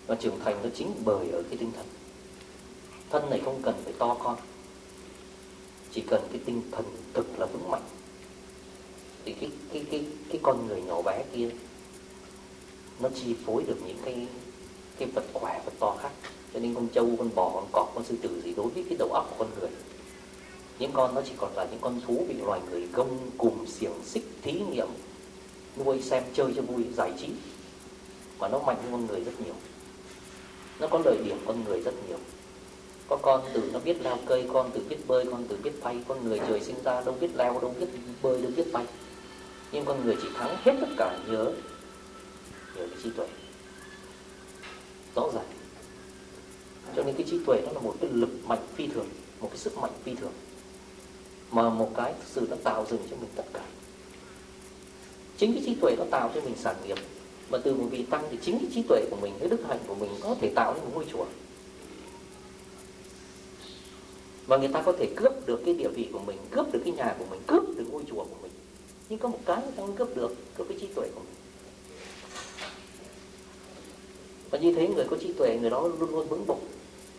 Và trưởng thành nó chính bởi ở cái tinh thần. Thân này không cần phải to con, chỉ cần cái tinh thần thực là vững mạnh, thì cái con người nhỏ bé kia nó chi phối được những cái vật khỏe, vật to khác. Cho nên con trâu, con bò, con cọp, con sư tử gì đối với cái đầu óc của con người, những con nó chỉ còn là những con thú bị loài người gông cùm xiềng xích thí nghiệm nuôi xem chơi cho vui giải trí, mà nó mạnh hơn con người rất nhiều. Nó có lợi điểm con người rất nhiều. Có con từ nó biết leo cây, con từ biết bơi, con từ biết bay. Con người trời sinh ra đâu biết leo, đâu biết bơi, đâu biết bay. Nhưng con người chỉ thắng hết tất cả nhờ cái trí tuệ. Rõ ràng. Cho nên cái trí tuệ nó là một cái lực mạnh phi thường, một cái sức mạnh phi thường, mà một cái thực sự nó tạo dựng cho mình tất cả. Chính cái trí tuệ nó tạo cho mình sản nghiệp, mà từ một vị tăng thì chính cái trí tuệ của mình, cái đức hạnh của mình có thể tạo nên một ngôi chùa. Và người ta có thể cướp được cái địa vị của mình, cướp được cái nhà của mình, cướp được ngôi chùa của mình. Nhưng có một cái người ta không cướp được, cướp cái trí tuệ của mình. Và như thế người có trí tuệ, người đó luôn luôn vững bụng.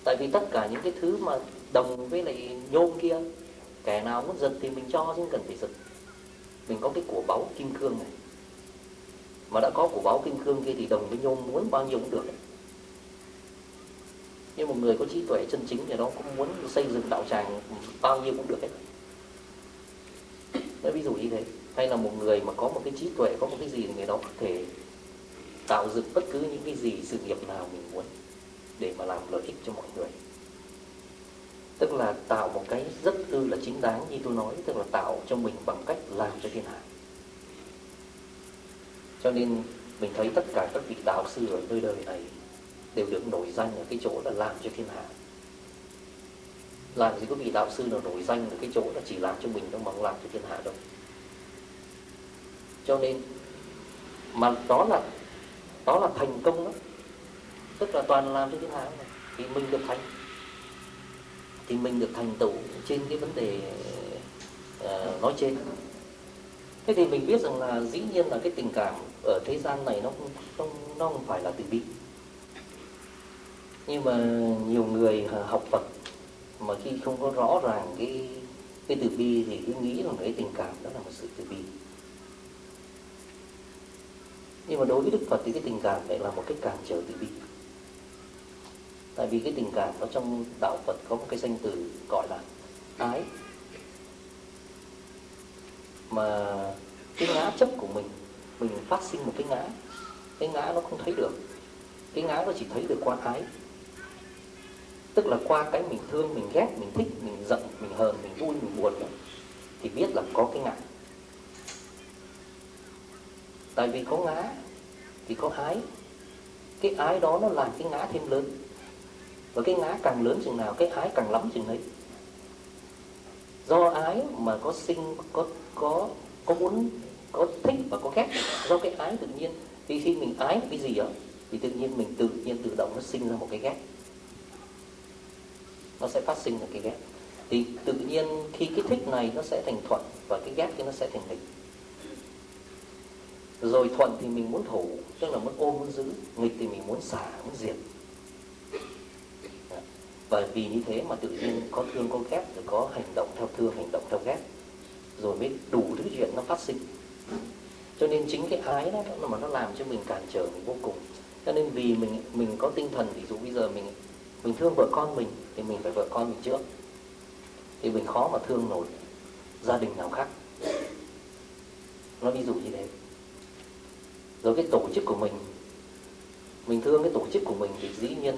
Tại vì tất cả những cái thứ mà đồng với lại nhôm kia, kẻ nào muốn giật thì mình cho chứ không cần phải giật. Mình có cái của báu kim cương này, mà đã có của báu kim cương kia thì đồng với nhôm muốn bao nhiêu cũng được. Nhưng một người có trí tuệ chân chính thì nó cũng muốn xây dựng đạo tràng bao nhiêu cũng được hết. Nói ví dụ như thế. Hay là một người mà có một cái trí tuệ, có một cái gì thì người đó có thể tạo dựng bất cứ những cái gì, sự nghiệp nào mình muốn để mà làm lợi ích cho mọi người. Tức là tạo một cái rất tư là chính đáng như tôi nói, tức là tạo cho mình bằng cách làm cho thiên hạ. Cho nên mình thấy tất cả các vị đạo sư ở nơi đời này đều được nổi danh ở cái chỗ là làm cho thiên hạ. Làm gì có vị đạo sư nào nổi danh ở cái chỗ là chỉ làm cho mình đâu mà không làm cho thiên hạ đâu. Cho nên mà đó là thành công đó. Tức là toàn làm cho thiên hạ này. Thì mình được thành, thì mình được thành tựu trên cái vấn đề nói trên. Thế thì mình biết rằng là dĩ nhiên là cái tình cảm ở thế gian này nó không phải là từ bi. Nhưng mà nhiều người học Phật mà khi không có rõ ràng cái từ bi thì cứ nghĩ rằng cái tình cảm đó là một sự từ bi. Nhưng mà đối với Đức Phật thì cái tình cảm lại là một cái cản trở từ bi. Tại vì cái tình cảm nó trong đạo Phật có một cái danh từ gọi là ái. Mà cái ngã chấp của mình phát sinh một cái ngã. Cái ngã nó không thấy được. Cái ngã nó chỉ thấy được qua ái. Tức là qua cái mình thương, mình ghét, mình thích, mình giận, mình hờn, mình vui, mình buồn đó, thì biết là có cái ngã. Tại vì có ngã thì có ái. Cái ái đó nó làm cái ngã thêm lớn. Và cái ngã càng lớn chừng nào, cái ái càng lắm chừng ấy. Do ái mà có sinh, có muốn, có thích và có ghét. Do cái ái tự nhiên. Thì khi mình ái cái gì đó thì tự nhiên mình tự động nó sinh ra một cái ghét. Nó sẽ phát sinh ra cái ghét. Thì tự nhiên khi cái thích này nó sẽ thành thuận, và cái ghét kia nó sẽ thành nghịch. Rồi thuận thì mình muốn thủ, tức là muốn ôm, muốn giữ. Nghịch thì mình muốn xả, muốn diệt. Và vì như thế mà tự nhiên có thương có ghét, rồi có hành động theo thương, hành động theo ghét, rồi mới đủ thứ chuyện nó phát sinh. Cho nên chính cái ái đó mà nó làm cho mình cản trở mình vô cùng. Cho nên vì mình có tinh thần, ví dụ bây giờ mình thương vợ con mình thì mình phải vợ con mình trước. Thì mình khó mà thương nổi gia đình nào khác. Nó ví dụ như thế. Rồi cái tổ chức của mình thương cái tổ chức của mình thì dĩ nhiên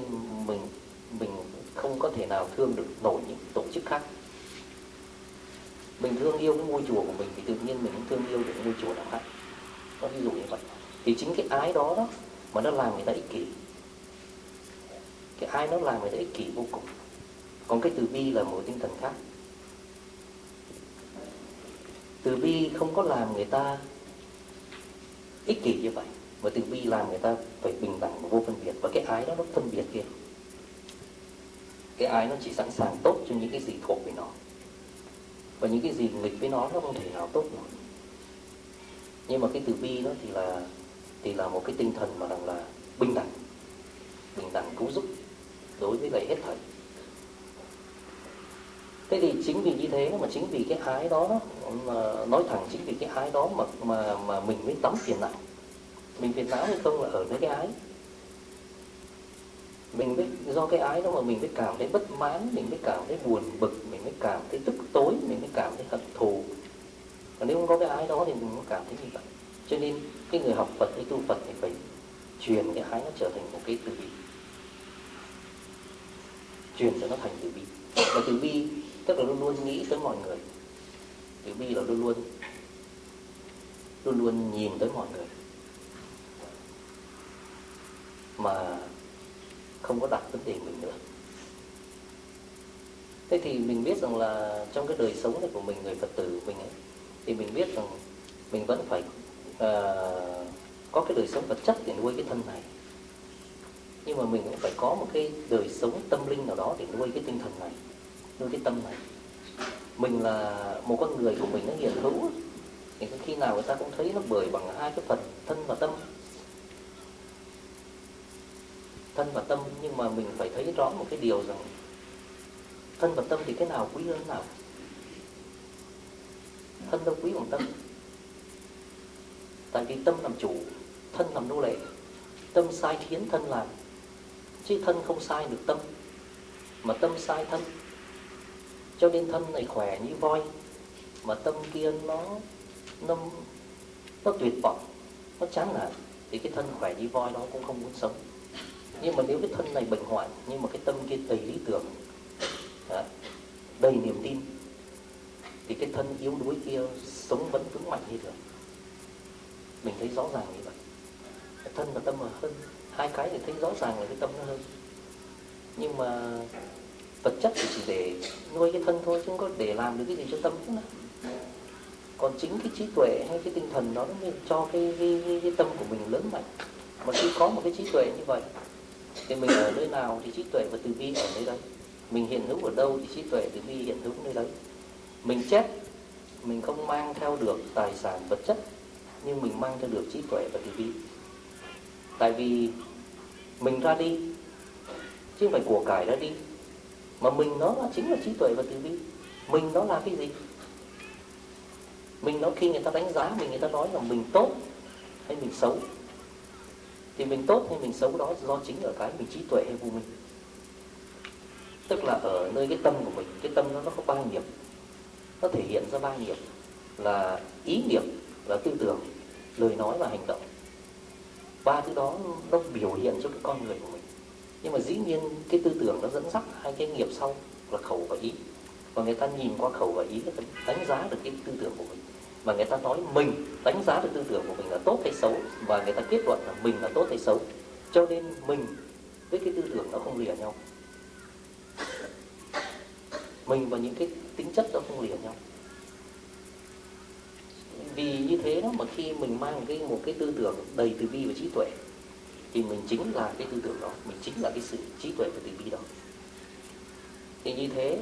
mình không có thể nào thương được nổi những tổ chức khác. Mình thương yêu cái ngôi chùa của mình thì tự nhiên mình cũng thương yêu được ngôi chùa nào khác. Nó ví dụ như vậy. Thì chính cái ái đó mà nó làm người ta ích kỷ. Cái ái nó làm người ta ích kỷ vô cùng. Còn cái từ bi là một tinh thần khác. Từ bi không có làm người ta ích kỷ như vậy, mà từ bi làm người ta phải bình đẳng và vô phân biệt. Và cái ái đó nó phân biệt kia. Cái ái nó chỉ sẵn sàng tốt cho những cái gì thuộc về nó, và những cái gì nghịch với nó không thể nào tốt nổi. Nhưng mà cái từ bi nó thì là một cái tinh thần mà rằng là bình đẳng Thế thì chính vì như thế mà chính vì cái ái đó, mà nói thẳng chính vì cái ái đó mà mình mới tắm phiền não. Mình phiền não hay không là ở nơi cái ái. Mình mới do cái ái đó mà mình mới cảm thấy bất mãn, mình mới cảm thấy buồn bực, mình mới cảm thấy tức tối, mình mới cảm thấy hận thù. Còn nếu không có cái ái đó thì mình không cảm thấy như vậy. Cho nên cái người học Phật hay tu Phật thì phải truyền cái ái nó trở thành một cái từ bi, truyền cho nó thành từ bi. Và từ bi tức là luôn luôn nghĩ tới mọi người. Từ bi là luôn luôn nhìn tới mọi người mà không có đặt vấn đề mình nữa. Thế thì mình biết rằng là trong cái đời sống này của mình, người Phật tử mình ấy, thì mình biết rằng mình vẫn phải có cái đời sống vật chất để nuôi cái thân này, nhưng mà mình cũng phải có một cái đời sống tâm linh nào đó để nuôi cái tinh thần này, nuôi cái tâm này. Mình là một con người của mình nó hiện hữu thì khi nào người ta cũng thấy nó bởi bằng hai cái phần thân và tâm. Thân và tâm, nhưng mà mình phải thấy rõ một cái điều rằng thân và tâm thì cái nào quý hơn nào? Thân đâu quý bằng tâm. Tại vì tâm làm chủ, thân làm nô lệ. Tâm sai khiến thân làm, chứ thân không sai được tâm, mà tâm sai thân. Cho nên thân này khỏe như voi, mà tâm kia nó tuyệt vọng, nó chán nản, thì cái thân khỏe như voi nó cũng không muốn sống. Nhưng mà nếu cái thân này bệnh hoạn, nhưng mà cái tâm kia đầy lý tưởng, đầy niềm tin, thì cái thân yếu đuối kia sống vẫn vững mạnh như thường. Mình thấy rõ ràng như vậy. Thân và tâm là hơn, hai cái thì thấy rõ ràng là cái tâm nó hơn. Nhưng mà vật chất thì chỉ để nuôi cái thân thôi, chứ không có để làm được cái gì cho tâm chứ nào. Còn chính cái trí tuệ hay cái tinh thần đó nó mới cho cái tâm của mình lớn mạnh. Mà khi có một cái trí tuệ như vậy thì mình ở nơi nào thì trí tuệ và từ bi ở nơi đấy. Mình hiện hữu ở đâu thì trí tuệ từ bi hiện hữu nơi đấy. Mình chết, mình không mang theo được tài sản vật chất, nhưng mình mang theo được trí tuệ và từ bi. Tại vì mình ra đi, chứ không phải của cải ra đi, mà mình nó là chính là trí tuệ và từ bi. Mình nó là cái gì? Mình nó khi người ta đánh giá mình, người ta nói là mình tốt hay mình xấu, thì mình tốt hay mình xấu đó do chính ở cái mình trí tuệ hay vô minh. Tức là ở nơi cái tâm của mình, cái tâm nó có ba nghiệp, nó thể hiện ra ba nghiệp là ý nghiệp, là tư tưởng, lời nói và hành động. Ba thứ đó nó biểu hiện cho cái con người của mình. Nhưng mà dĩ nhiên cái tư tưởng nó dẫn dắt hai cái nghiệp sau là khẩu và ý. Và người ta nhìn qua khẩu và ý, người ta đánh giá được cái tư tưởng của mình. Mà người ta nói mình đánh giá được tư tưởng của mình là tốt hay xấu, và người ta kết luận là mình là tốt hay xấu. Cho nên mình với cái tư tưởng nó không lìa nhau. Mình và những cái tính chất đó không lìa nhau. Vì như thế đó mà khi mình mang một cái tư tưởng đầy từ bi và trí tuệ, thì mình chính là cái tư tưởng đó, mình chính là cái sự trí tuệ và từ bi đó. Thì như thế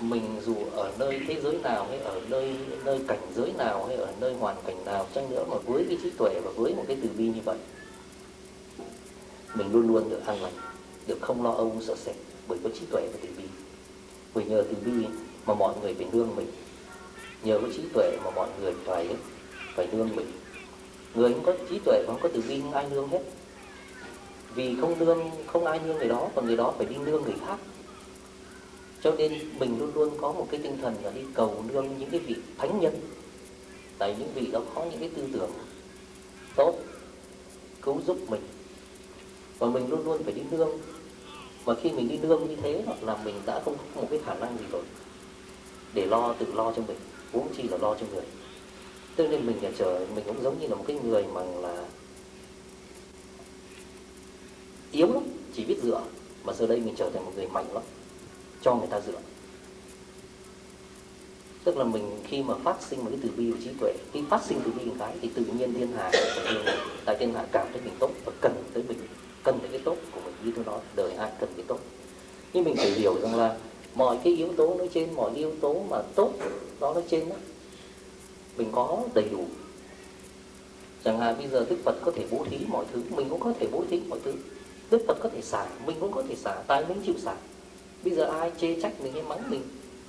mình dù ở nơi thế giới nào, hay ở nơi cảnh giới nào, hay ở nơi hoàn cảnh nào chăng nữa, mà với cái trí tuệ và với một cái từ bi như vậy, mình luôn luôn được an lành, được không lo âu sợ sệt, bởi có trí tuệ và từ bi. Bởi nhờ từ bi mà mọi người phải nương mình, nhờ có trí tuệ mà mọi người phải nương mình. Người không có trí tuệ và không có từ bi không ai nương hết. Vì không ai nương người đó, còn người đó phải đi nương người khác. Cho nên mình luôn luôn có một cái tinh thần là đi cầu nương những cái vị thánh nhân. Tại những vị đó có những cái tư tưởng tốt, cứu giúp mình. Và mình luôn luôn phải đi nương. Mà khi mình đi nương như thế là mình đã không có một cái khả năng gì rồi để tự lo cho mình, huống chi là lo cho người. Cho nên mình mình cũng giống như là một cái người mà là yếu lắm, chỉ biết dựa. Mà giờ đây mình trở thành một người mạnh lắm, cho người ta dựa. Tức là mình khi mà phát sinh một cái từ bi và trí tuệ, khi phát sinh từ bi một cái thì tự nhiên thiên hạ phải nương mình. Tại thiên hạ cảm thấy mình tốt và cần tới mình, cần tới cái tốt của mình. Như tôi nói, đời ai cần cái tốt. Nhưng mình phải hiểu rằng là mọi cái yếu tố nói trên, mọi cái yếu tố mà tốt đó nói trên đó, mình có đầy đủ. Chẳng hạn bây giờ Đức Phật có thể bố thí mọi thứ, mình cũng có thể bố thí mọi thứ. Đức Phật có thể xả, mình cũng có thể xả, tại mình chịu xả. Bây giờ ai chê trách mình hay mắng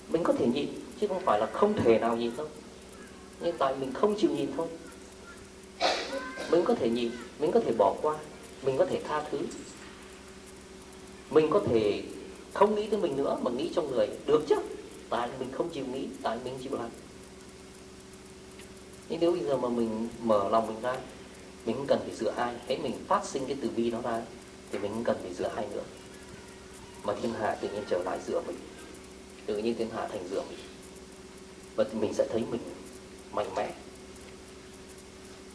mình có thể nhịn, chứ không phải là không thể nào nhịn đâu. Nhưng tại mình không chịu nhịn thôi. Mình có thể nhịn, mình có thể bỏ qua, mình có thể tha thứ, mình có thể không nghĩ tới mình nữa mà nghĩ trong người, được chứ. Tại mình không chịu nghĩ, tại mình chịu làm. Nhưng nếu bây giờ mà mình mở lòng mình ra, mình không cần phải dựa ai. Hễ mình phát sinh cái từ bi đó ra thì mình không cần phải dựa ai nữa, mà thiên hạ tự nhiên trở lại dựa mình, tự nhiên thiên hạ thành dựa mình. Và mình sẽ thấy mình mạnh mẽ,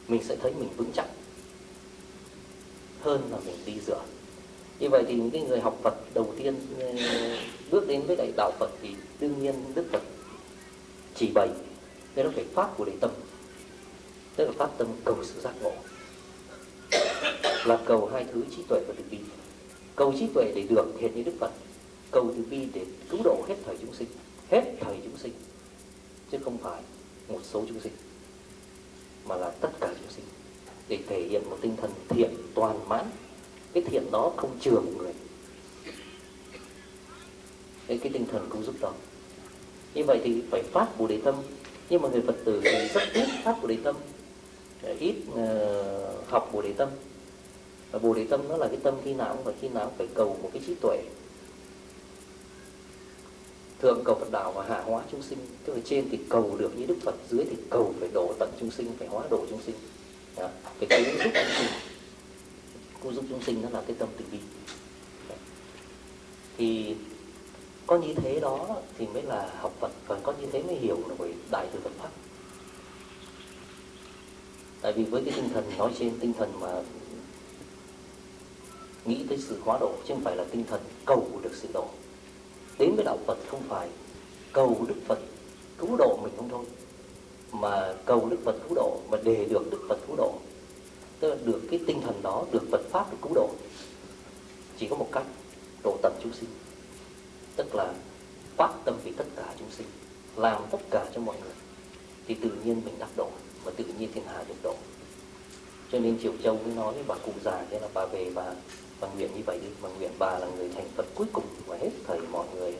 mình sẽ thấy mình vững chắc hơn là mình đi dựa. Như vậy thì những cái người học Phật đầu tiên bước đến với đại đạo Phật thì đương nhiên Đức Phật chỉ bày nên nó phải phát của Đại Tâm, tức là phát tâm cầu sự giác ngộ, là cầu hai thứ trí tuệ và từ bi. Cầu trí tuệ để được hiện như Đức Phật, cầu từ bi để cứu độ hết thảy chúng sinh, hết thảy chúng sinh, chứ không phải một số chúng sinh, mà là tất cả chúng sinh, để thể hiện một tinh thần thiện toàn mãn. Cái thiện đó không chừa một người, cái tinh thần cứu giúp đó. Như vậy thì phải phát Bồ Đề Tâm. Nhưng mà người Phật tử thì rất ít phát Bồ Đề Tâm, ít học Bồ Đề Tâm. Và Bồ Đề Tâm nó là cái tâm khi nào và khi nào phải cầu một cái trí tuệ, thượng cầu Phật đạo và hạ hóa chúng sinh. Tức là trên thì cầu được như Đức Phật, dưới thì cầu phải độ tận chúng sinh, phải hóa độ chúng sinh, phải cứu giúp chúng sinh. Cứu giúp chúng sinh nó là cái tâm từ bi. Thì có như thế đó thì mới là học Phật, và có như thế mới hiểu được về đại từ Phật pháp. Tại vì với cái tinh thần nói trên, tinh thần mà nghĩ tới sự hóa độ, chứ không phải là tinh thần cầu được sự độ. Đến với đạo Phật không phải cầu Đức Phật cứu độ mình không thôi, mà cầu Đức Phật cứu độ, mà để được Đức Phật cứu độ, tức là được cái tinh thần đó, được Phật pháp được cứu độ, chỉ có một cách: độ tận chúng sinh. Tức là phát tâm vì tất cả chúng sinh, làm tất cả cho mọi người, thì tự nhiên mình đắc độ, và tự nhiên thiên hạ được độ. Cho nên Triệu Châu mới nói với bà cụ già, thế là bà về bà nguyện như vậy đi, bà nguyện bà là người thành Phật cuối cùng, và hết thảy mọi người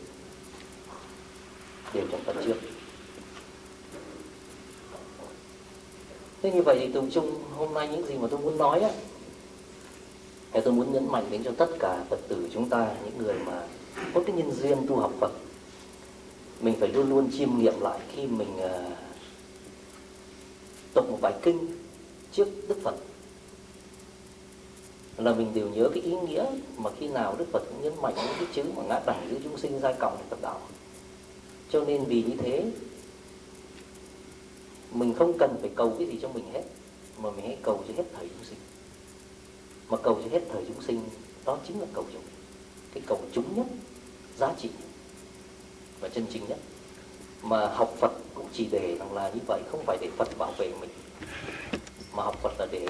đều thành Phật trước. Thế như vậy thì tụng chung hôm nay những gì mà tôi muốn nói á, thì tôi muốn nhấn mạnh đến cho tất cả Phật tử chúng ta, những người mà có cái nhân duyên tu học Phật, mình phải luôn luôn chiêm nghiệm lại khi mình tụng một bài kinh trước Đức Phật, là mình đều nhớ cái ý nghĩa mà khi nào Đức Phật cũng nhấn mạnh những cái chữ mà ngã đẳng giữa chúng sinh giai cộng Phật đạo. Cho nên vì như thế, mình không cần phải cầu cái gì cho mình hết, mà mình hãy cầu cho hết thảy chúng sinh. Mà cầu cho hết thảy chúng sinh, đó chính là cầu cho mình, cái cầu chúng nhất, giá trị và chân chính nhất. Mà học Phật cũng chỉ để rằng là như vậy, không phải để Phật bảo vệ mình, mà học Phật là để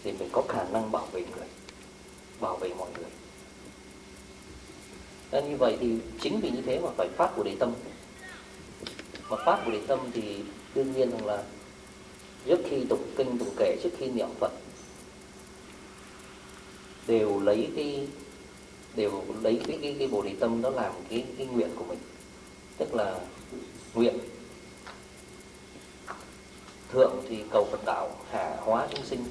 mình có khả năng bảo vệ người, bảo vệ mọi người. Nên như vậy thì chính vì như thế mà phải phát Bồ Đề Tâm. Mà phát Bồ Đề Tâm thì đương nhiên rằng là trước khi tụng kinh tụng kệ, trước khi niệm Phật, đều lấy cái Bồ Đề Tâm đó làm cái nguyện của mình. Tức là nguyện thượng thì cầu Phật đạo, hạ hóa chúng sinh,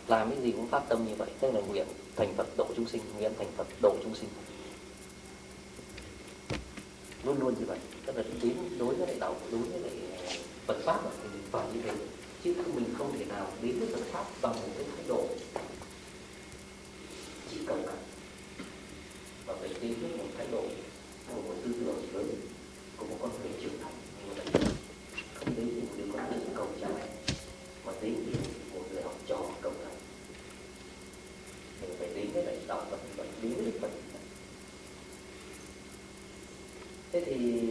làm cái gì cũng phát tâm như vậy. Tức là nguyện thành Phật độ chúng sinh, nguyện thành Phật độ chúng sinh, luôn luôn như vậy. Tức là đến đối với lại đạo, đối với lại Phật pháp thì mình phải như thế, chứ mình không thể nào đến với Phật pháp bằng một cái thái độ chỉ cầu cả, và phải đến với một thái độ của một tư tưởng lớn, của một con người trưởng thành. Không đến với một đứa con tự cầu cha mẹ, mà đến với một người học trò cầu thầy. Mình phải đến với lại đạo Phật, phải đến với Đức Phật. Thế thì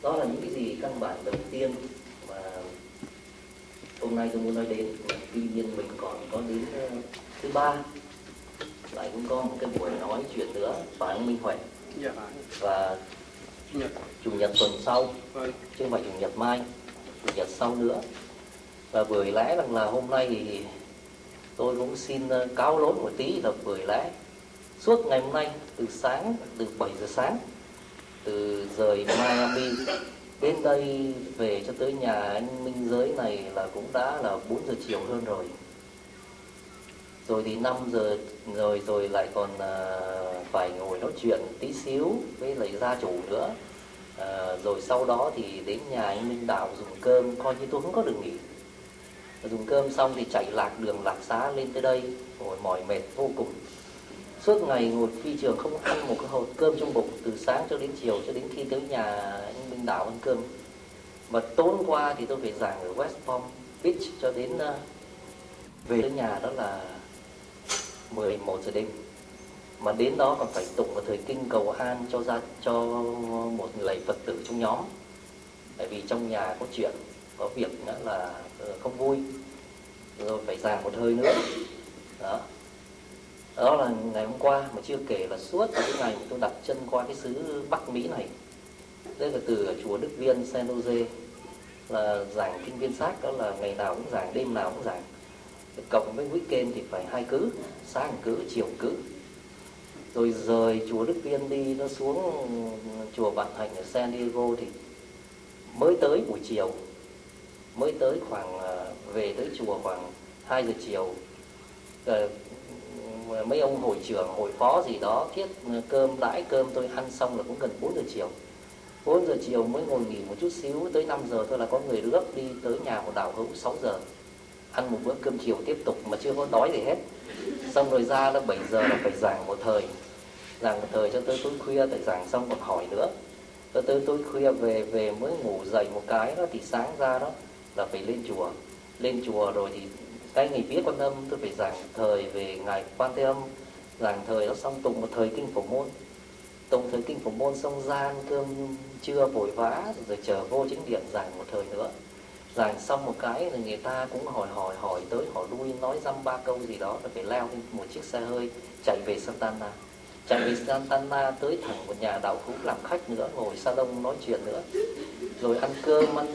đó là những cái gì căn bản đầu tiên mà hôm nay tôi muốn nói đến. Tuy nhiên mình còn có đến thứ ba, lại cũng có một cái buổi nói chuyện nữa, phải không Minh Huệ? Dạ. Và chủ nhật tuần sau, chứ không phải chủ nhật mai, chủ nhật sau nữa. Và bởi lẽ rằng là hôm nay thì Tôi cũng xin cáo lỗi một tí là bởi lẽ suốt ngày hôm nay, từ 7 giờ sáng, từ rời Miami đến đây về cho tới nhà anh Minh Giới này là cũng đã là 4 giờ chiều hơn rồi. Rồi thì 5 giờ rồi lại còn phải ngồi nói chuyện tí xíu với lại gia chủ nữa. Rồi sau đó thì đến nhà anh Minh Đạo dùng cơm, coi như tôi không có được nghỉ. Dùng cơm xong thì chạy lạc đường lạc xá lên tới đây, ngồi mỏi mệt vô cùng. Suốt ngày ngồi phi trường không ăn một cái hột cơm trong bụng, từ sáng cho đến chiều, cho đến khi tới nhà anh Minh Đạo ăn cơm. Mà tối hôm qua thì tôi phải giảng ở West Palm Beach cho đến về tới nhà đó là 11 giờ đêm. Mà đến đó còn phải tụng một thời kinh cầu an cho một lạy Phật tử trong nhóm. Tại vì trong nhà có chuyện, có việc nữa là không vui, rồi phải giảng một hơi nữa. Đó là ngày hôm qua, mà chưa kể là suốt cái ngày mà tôi đặt chân qua cái xứ Bắc Mỹ này. Đây là từ ở chùa Đức Viên San Jose là giảng kinh viên sách, đó là ngày nào cũng giảng, đêm nào cũng giảng. Cộng với weekend thì phải 2 cữ, sáng cữ, chiều cữ. Rồi rời chùa Đức Viên đi nó xuống chùa Vạn Hạnh ở San Diego thì mới tới buổi chiều, mới tới khoảng về tới chùa khoảng 2 giờ chiều. Mấy ông hội trưởng, hội phó gì đó thiết cơm đãi cơm tôi ăn xong là cũng gần 4 giờ chiều. 4 giờ chiều mới ngồi nghỉ một chút xíu, tới 5 giờ thôi là có người rước đi tới nhà một đạo hữu 6 giờ. Ăn một bữa cơm chiều tiếp tục mà chưa có đói gì hết. Xong rồi ra là 7 giờ là phải giảng một thời cho tới tối khuya, tại giảng xong còn hỏi nữa. Tới tối khuya về mới ngủ dậy một cái đó thì sáng ra đó là phải lên chùa rồi thì cái ngày vía Quan Âm tôi phải giảng thời về ngài Quan Thế Âm, giảng thời đó xong tụng một thời kinh Phổ Môn, tụng thời kinh Phổ Môn xong ra ăn cơm trưa vội vã rồi chờ vô chính điện giảng một thời nữa. Giảng xong một cái rồi người ta cũng hỏi tới hỏi lui, nói dăm ba câu gì đó là phải leo lên một chiếc xe hơi chạy về Santana. Chạy về Santana tới thẳng một nhà đạo hữu làm khách nữa, ngồi salon nói chuyện nữa. Rồi ăn cơm ăn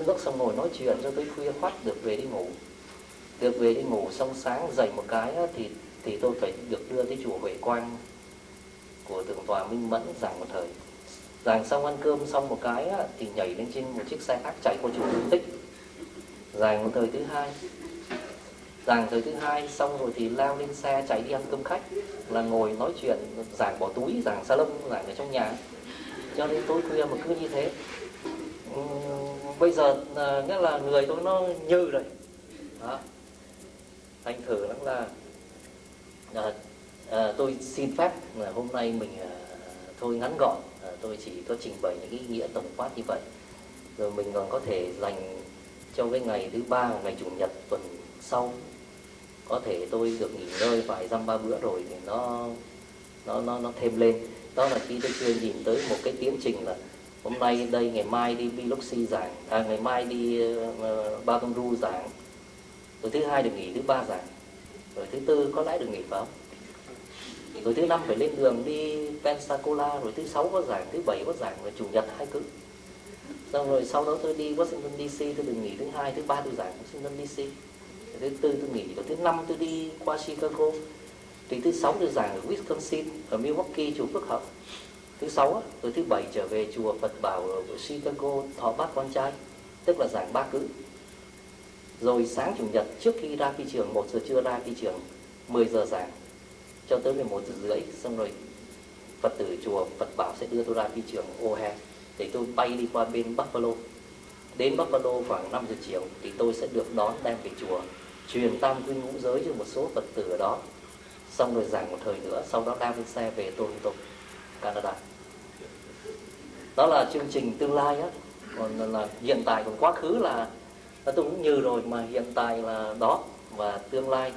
nước xong ngồi nói chuyện cho tới khuya khoắt được về đi ngủ. Xong sáng dậy một cái thì tôi phải được đưa tới chùa Huệ Quang của Thượng tọa Minh Mẫn giảng một thời. Giảng xong ăn cơm xong một cái thì nhảy lên trên một chiếc xe khác chạy qua chùa Hương Tích, giảng một thời thứ hai xong rồi thì leo lên xe chạy đi ăn cơm khách, là ngồi nói chuyện, giảng bỏ túi, giảng salon, giảng ở trong nhà, cho đến tối khuya mà cứ như thế. Bây giờ nghĩa là người tôi nó như rồi đó. Thành thử là tôi xin phép là hôm nay mình thôi ngắn gọn, tôi chỉ có trình bày những ý nghĩa tổng quát như vậy. Rồi mình còn có thể dành cho cái ngày thứ ba, ngày chủ nhật tuần sau, có thể tôi được nghỉ ngơi vài dăm ba bữa rồi thì nó thêm lên. Đó là khi tôi chưa nhìn tới một cái tiến trình là hôm nay đây, ngày mai đi Biloxi giảng, ngày mai đi Baton Rouge giảng, rồi thứ hai được nghỉ, thứ ba giảng, rồi thứ tư có lẽ được nghỉ phải không? Rồi thứ năm phải lên đường đi Pensacola, rồi thứ sáu có giảng, thứ bảy có giảng, rồi chủ nhật 2 cữ. Xong rồi sau đó tôi đi Washington DC, tôi được nghỉ thứ hai, thứ ba tôi giảng Washington DC, rồi thứ tư tôi nghỉ, rồi thứ năm tôi đi qua Chicago, rồi thứ sáu tôi giảng ở Wisconsin, ở Milwaukee chùa Phước Hậu thứ sáu, rồi thứ bảy trở về chùa Phật Bảo ở Chicago thọ bát con trai, tức là giảng 3 cữ. Rồi sáng chủ nhật trước khi ra phi trường, 1 giờ trưa ra phi trường, 10 giờ giảng cho tới 11 giờ rưỡi, xong rồi Phật tử chùa Phật Bảo sẽ đưa tôi ra phi trường O'Hare để tôi bay đi qua bên Buffalo. Đến Buffalo khoảng 5 giờ chiều thì tôi sẽ được đón đem về chùa, truyền tam quy ngũ giới cho một số Phật tử ở đó, xong rồi giảng một thời nữa, sau đó đem lên xe về Toronto, Canada. Đó là chương trình tương lai á. Còn là hiện tại, còn quá khứ là tôi cũng như rồi, mà hiện tại là đó, và tương lai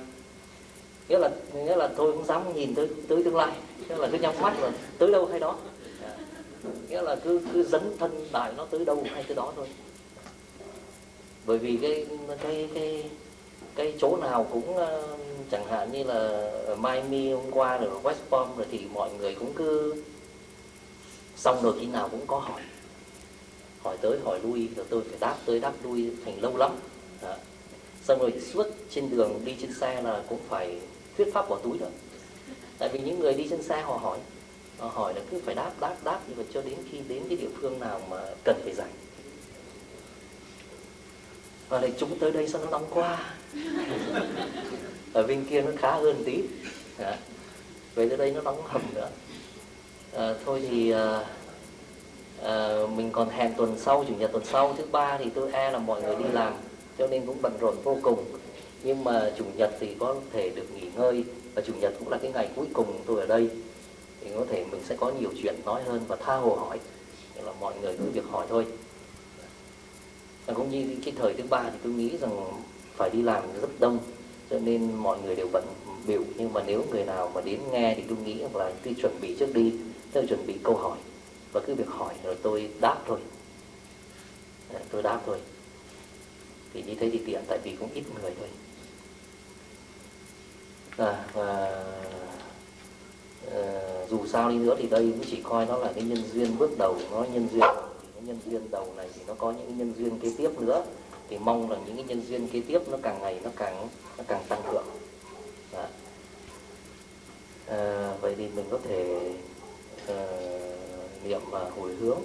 nghĩa là tôi cũng dám nhìn tới tương lai, nghĩa là cứ nhắm mắt là tới đâu hay đó, nghĩa là cứ dấn thân đại nó tới đâu hay tới đó thôi. Bởi vì cái chỗ nào cũng chẳng hạn như là ở Miami hôm qua rồi ở West Palm rồi thì mọi người cũng cứ xong rồi khi nào cũng có hỏi tới hỏi lui, rồi tôi phải đáp tới đáp lui thành lâu lắm. Xong rồi suốt trên đường đi trên xe là cũng phải thuyết pháp bỏ túi nữa. Tại vì những người đi trên xe họ hỏi là cứ phải đáp như vậy cho đến khi đến cái địa phương nào mà cần phải dành. Và lại chúng tới đây sao nó nóng quá. Ở bên kia nó khá hơn tí. Về tới đây nó nóng hầm nữa. Thôi thì mình còn hẹn tuần sau, chủ nhật tuần sau. Thứ ba thì tôi là mọi người đi làm cho nên cũng bận rộn vô cùng. Nhưng mà chủ nhật thì có thể được nghỉ ngơi, và chủ nhật cũng là cái ngày cuối cùng tôi ở đây, thì có thể mình sẽ có nhiều chuyện nói hơn và tha hồ hỏi. Nên là mọi người cứ việc hỏi thôi. Cũng như cái thời thứ ba thì tôi nghĩ rằng phải đi làm rất đông, cho nên mọi người đều bận bịu. Nhưng mà nếu người nào mà đến nghe thì tôi nghĩ là cứ chuẩn bị trước đi, tôi chuẩn bị câu hỏi và cứ việc hỏi rồi tôi đáp thôi. Tôi đáp thôi. Thì như thế thì tiện, tại vì cũng ít người thôi. Dù sao đi nữa thì đây cũng chỉ coi nó là cái nhân duyên bước đầu. Nó nhân duyên thì cái nhân duyên đầu này thì nó có những nhân duyên kế tiếp nữa, thì mong là những cái nhân duyên kế tiếp nó càng ngày nó càng tăng trưởng. Vậy thì mình có thể niệm hồi hướng.